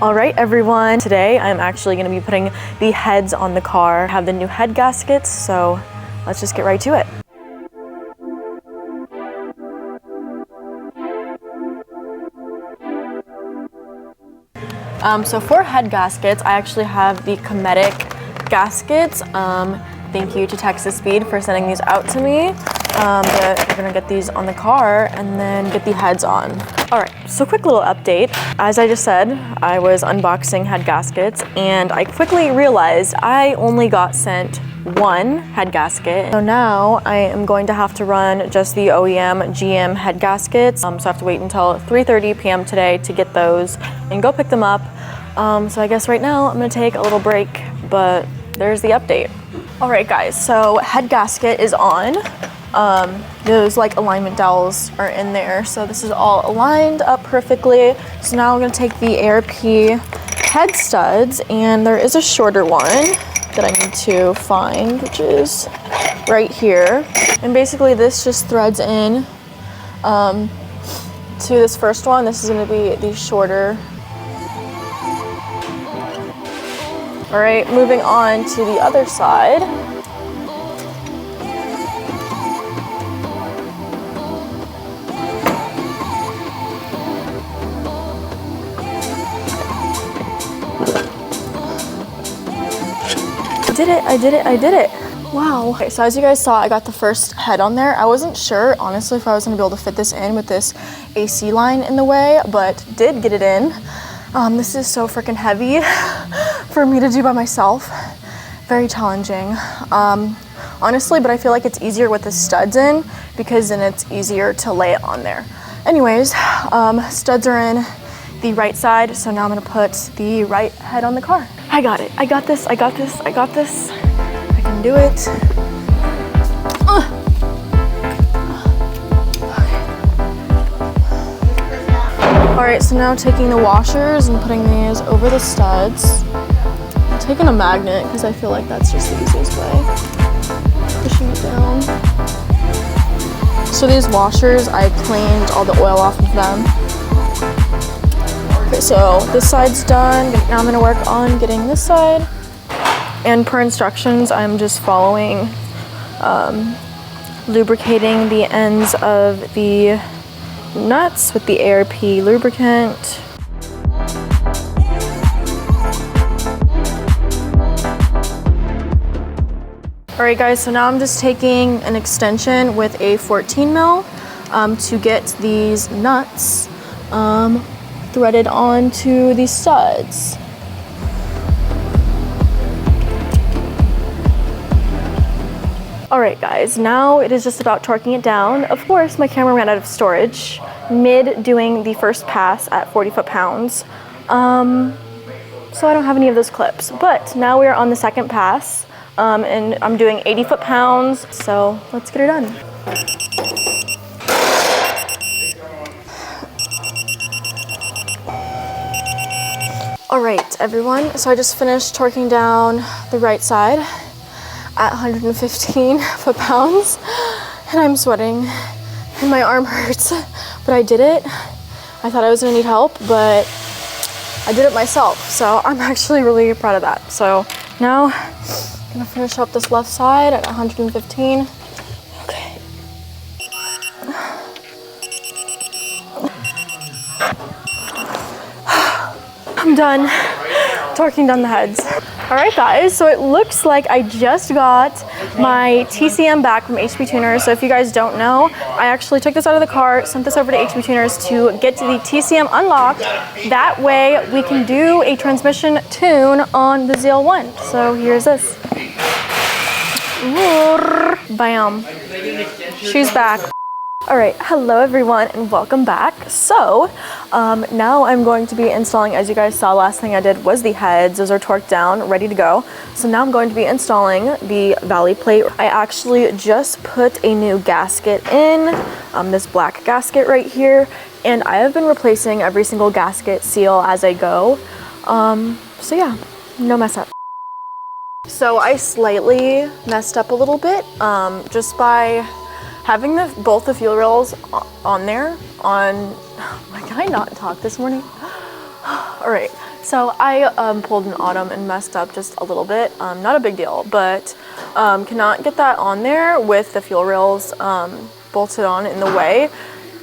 All right, everyone. Today I'm actually going to be putting the heads on the car. I have the new head gaskets, so let's just get right to it. So for head gaskets, I actually have the Cometic gaskets. Thank you to Texas Speed for sending these out to me. But we're gonna get these on the car and then get the heads on. All right, so quick little update. As I just said, I was unboxing head gaskets and I quickly realized I only got sent one head gasket. So now I am going to have to run just the OEM GM head gaskets. So I have to wait until 3:30 p.m. today to get those and go pick them up. So I guess right now I'm gonna take a little break, but there's the update. All right, guys, so head gasket is on. Those like alignment dowels are in there, so this is all aligned up perfectly. So now I'm gonna take the ARP head studs, and there is a shorter one that I need to find, which is right here. And basically this just threads in to this first one. This is gonna be the shorter. All right, moving on to the other side. I did it. Wow. Okay, so as you guys saw, I got the first head on there. I wasn't sure, honestly, if I was gonna be able to fit this in with this AC line in the way, but did get it in. This is so freaking heavy for me to do by myself. Very challenging, honestly, but I feel like it's easier with the studs in because then it's easier to lay it on there. Anyways, studs are in the right side, so now I'm gonna put the right head on the car. I got it. I got this. I got this. I got this. I can do it. All right, so now taking the washers and putting these over the studs. I'm taking a magnet because I feel like that's just the easiest way. Pushing it down. So these washers, I cleaned all the oil off of them. Okay, so this side's done. Now I'm gonna work on getting this side. And per instructions, I'm just following, lubricating the ends of the nuts with the ARP lubricant. All right, guys, so now I'm just taking an extension with a 14 mil to get these nuts threaded onto these studs. All right, guys, now it is just about torquing it down. Of course, my camera ran out of storage mid doing the first pass at 40 foot-pounds. So I don't have any of those clips, but now we are on the second pass and I'm doing 80 foot-pounds. So let's get her done. All right, everyone, so I just finished torquing down the right side at 115 foot-pounds, and I'm sweating, and my arm hurts, but I did it. I thought I was gonna need help, but I did it myself, so I'm actually really proud of that. So now I'm gonna finish up this left side at 115. Okay. I'm done torquing down the heads. All right, guys, so it looks like I just got my TCM back from HP Tuners. So if you guys don't know, I actually took this out of the car, sent this over to HP Tuners to get the TCM unlocked. That way we can do a transmission tune on the ZL1. So here's this. Bam. She's back. All right, hello everyone and welcome back. So now I'm going to be installing, as you guys saw, last thing I did was the heads. Those are torqued down, ready to go. So now I'm going to be installing the valley plate. I actually just put a new gasket in, this black gasket right here, and I have been replacing every single gasket seal as I go. So yeah, no mess up. So I slightly messed up a little bit just by having both the fuel rails on there. Can I not talk this morning? All right, So I pulled an Autumn and messed up just a little bit. Not a big deal, but cannot get that on there with the fuel rails bolted on in the way.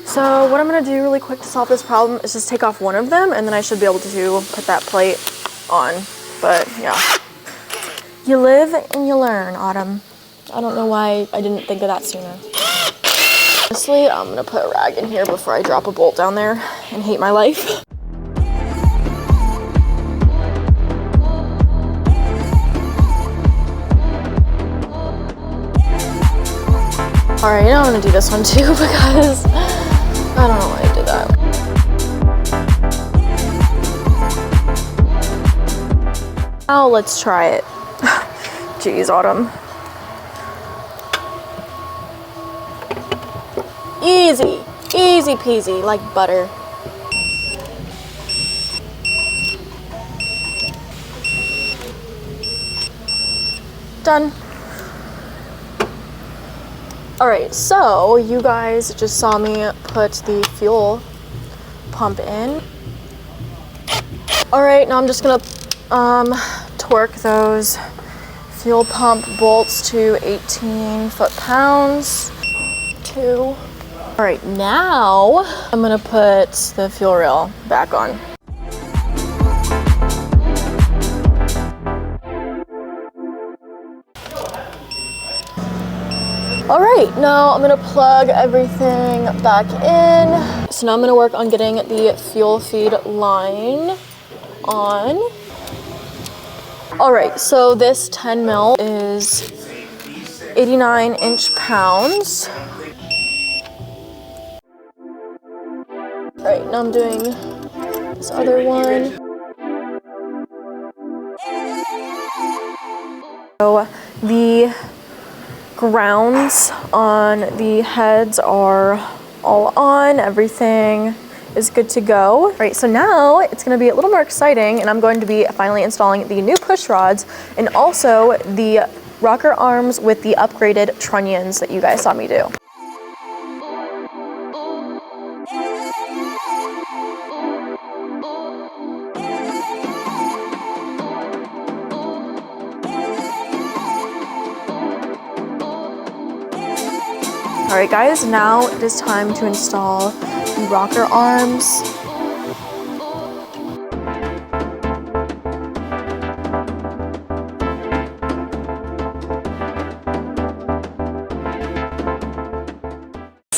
So what I'm gonna do really quick to solve this problem is just take off one of them, and then I should be able to put that plate on. But yeah, you live and you learn, Autumn. I don't know why I didn't think of that sooner. Honestly, I'm gonna put a rag in here before I drop a bolt down there and hate my life. All right, now I'm gonna do this one too because I don't know why I did that. Now let's try it. Jeez, Autumn. Easy, easy peasy, like butter. Done. All right, so you guys just saw me put the fuel pump in. All right, now I'm just gonna torque those fuel pump bolts to 18 foot-pounds. 2. All right, now I'm gonna put the fuel rail back on. All right, now I'm gonna plug everything back in. So now I'm gonna work on getting the fuel feed line on. All right, so this 10 mil is 89 inch-pounds. All right, now I'm doing this other one. So the grounds on the heads are all on, everything is good to go. All right, so now it's gonna be a little more exciting, and I'm going to be finally installing the new push rods and also the rocker arms with the upgraded trunnions that you guys saw me do. All right guys, now it is time to install the rocker arms.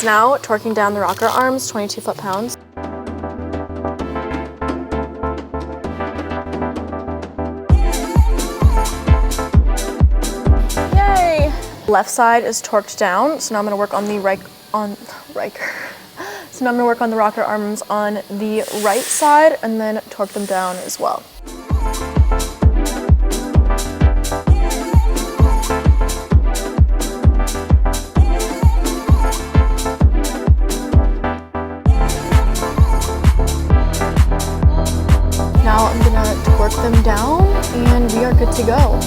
Now torquing down the rocker arms, 22 foot-pounds. Yay! Left side is torqued down, so now I'm going to work on the So now I'm going to work on the rocker arms on the right side and then torque them down as well. Now I'm gonna torque them down and we are good to go.